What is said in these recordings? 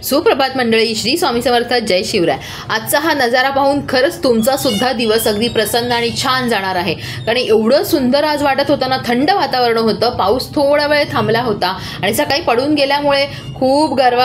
सुप्रभात मंडळी, श्री स्वामी समर्थ, जय शिवराय। आजचा हा नजारा पाहून खरंच तुमचा सुद्धा दिवस अगदी प्रसन्न आणि छान जाणार आहे। कारण एवढं सुंदर आज वाटत होतं ना, थंड वातावरण होतं, पाऊस थोडा वेळ थांबला होता आणि सकाळी पडून गेल्यामुळे खूप गारवा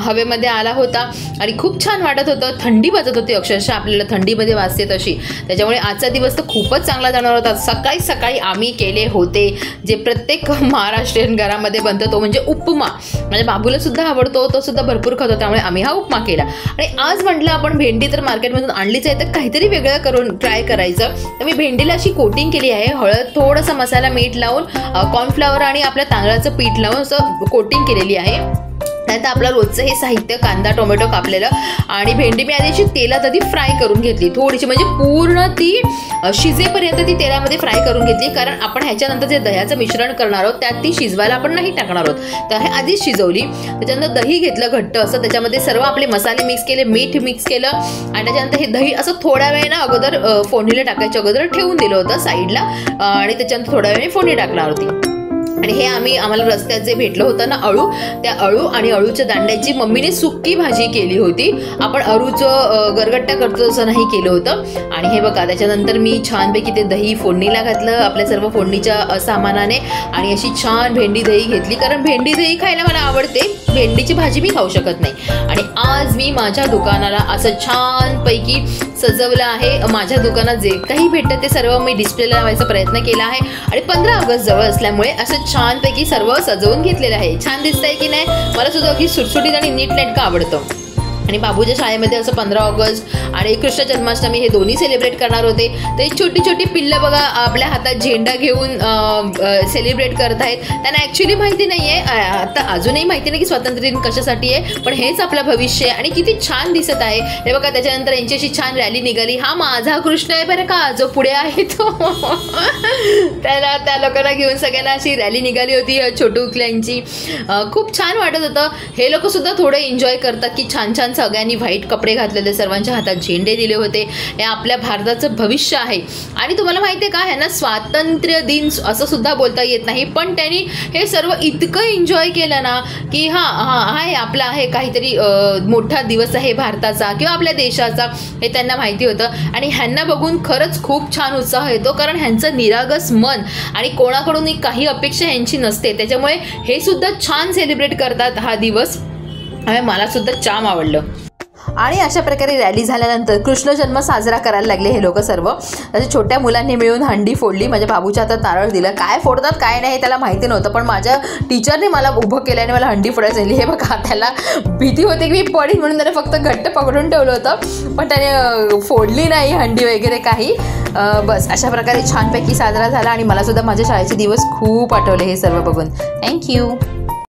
हवेमध्ये आला होता आणि खूप छान वाटत होतं। थंडी वाजत होती, अक्षरशः आपल्याला थंडीमध्ये वाजते तशी। त्याच्यामुळे आजचा दिवस तर खूपच चांगला जाणार होता। सकाळी सकाळी आम्ही केले होते जे प्रत्येक महाराष्ट्रीयन घरामध्ये बनतो, तो म्हणजे उपमा। माझ्या बाबूला सुद्धा आवडतो, तो सुद्धा भरपूर खातो, त्यामुळे आम्ही हा उपमा केला। आणि आज म्हटलं आपण भेंडी तर मार्केटमधून आणलीच आहे, तर काहीतरी वेगळं करून ट्राय करायचं। तर मी भेंडीला अशी कोटिंग केली आहे, हळद, थोडासा मसाला, मीठ लावून, कॉर्नफ्लॉवर आणि आपल्या तांदळाचं पीठ लावून असं कोटिंग केलेली आहे। त्यात आपलं रोजचं हे साहित्य, कांदा, टोमॅटो कापलेलं आणि भेंडी मी आधी तेलात आधी फ्राय करून घेतली थोडीशी, म्हणजे पूर्ण ती शिजेपर्यंत ती तेलामध्ये फ्राय करून घेतली। कारण आपण ह्याच्यानंतर जे दह्याचं मिश्रण करणार आहोत त्यात ती शिजवायला आपण नाही टाकणार आहोत, तर हे आधीच शिजवली। त्याच्यानंतर दही घेतलं घट्ट असं, त्याच्यामध्ये सर्व आपले मसाले मिक्स केले, मीठ मिक्स केलं आणि त्याच्यानंतर हे दही असं थोड्या वेळेला अगोदर फोडणीला टाकायच्या अगोदर ठेवून दिलं होतं साईडला आणि त्याच्यानंतर थोड्या वेळाने फोडणी टाकणार होती। आणि हे आम्हाला रस्त्यात जे भेटलं होतं ना अळू, त्या अळू आणि अळूच्या दांड्याची मम्मीने सुक्की भाजी केली होती। आपण अळूचं गरगट्टा करतो तसं नाही केलं होतं। आणि हे बघा, त्याच्यानंतर मी छानपैकी ते दही फोडणीला घातलं आपल्या सर्व फोडणीच्या सामानाने आणि अशी छान भेंडी दही घेतली, कारण भेंडी दही खायला मला आवडते, भेंडीची भाजी मी खाऊ शकत नाही। आणि आज मी माझ्या दुकानाला असं छानपैकी सजवलं आहे। माझ्या दुकानात जे काही भेटतं ते सर्व मी डिस्प्लेला लावायचा प्रयत्न केला आहे आणि 15 ऑगस्ट जवळ असल्यामुळे असं छानपैकी सर्व सजवून घेतलेलं आहे। छान दिसतंय की नाही? मला सुद्धा अगदी सुटसुटीत आणि नीटनेटकं आवडतं। आणि बाबूच्या शाळेमध्ये असं 15 ऑगस्ट आणि कृष्ण जन्माष्टमी हे दोन्ही सेलिब्रेट करणार होते। तर छोटी छोटी पिल्लं बघा आपल्या हातात झेंडा घेऊन सेलिब्रेट करत आहेत। त्यांना ॲक्च्युली माहिती नाही आहे, आता अजूनही माहिती नाही की स्वातंत्र्य दिन कशासाठी आहे, पण हेच आपलं भविष्य आहे आणि किती छान दिसत आहे हे बघा। त्याच्यानंतर यांची अशी छान रॅली निघाली। हा माझा कृष्ण आहे बरं का, जो पुढे आहे तो त्याला त्या लोकांना घेऊन सगळ्यांना अशी रॅली निघाली होती छोटू उकल्यांची। खूप छान वाटत होतं। हे लोक सुद्धा थोडे एन्जॉय करतात की छान छान सगळ्यांनी व्हाईट कपडे घातलेले, सर्वांच्या हातात झेंडे दिले होते। हे आपल्या भारताचं भविष्य आहे। आणि तुम्हाला माहिती आहे का, ह्यांना स्वातंत्र्य दिन असं सुद्धा बोलता येत नाही, पण त्यांनी हे सर्व इतकं एन्जॉय केलं ना की हे आपला आहे काहीतरी मोठा दिवस आहे भारताचा किंवा आपल्या देशाचा, हे त्यांना माहिती होतं। आणि ह्यांना बघून खरंच खूप छान उत्साह येतो, कारण ह्यांचं निरागस मन आणि कोणाकडून काही अपेक्षा ह्यांची नसते, त्याच्यामुळे हे सुद्धा छान सेलिब्रेट करतात हा दिवस। मला सुद्धा छान आवडलं। आणि अशा प्रकारे रॅली झाल्यानंतर कृष्ण जन्म साजरा करायला लागले हे लोक सर्व। त्याच्या छोट्या मुलांनी मिळून हंडी फोडली, माझ्या बाबूच्या हातात नारळ दिलं। काय फोडतात काय नाही त्याला माहिती नव्हतं, पण माझ्या टीचरने मला उभं केलं आणि मला हंडी फोडायला सांगितली। हे बघा, त्याला भीती होती की मी पडीन म्हणून त्याने फक्त घट्ट पकडून ठेवलं होतं, पण त्याने फोडली नाही हंडी वगैरे काही। बस अशा प्रकारे छानपैकी साजरा झाला आणि मला सुद्धा माझ्या शाळेचे दिवस खूप आठवले हे सर्व बघून। थँक्यू।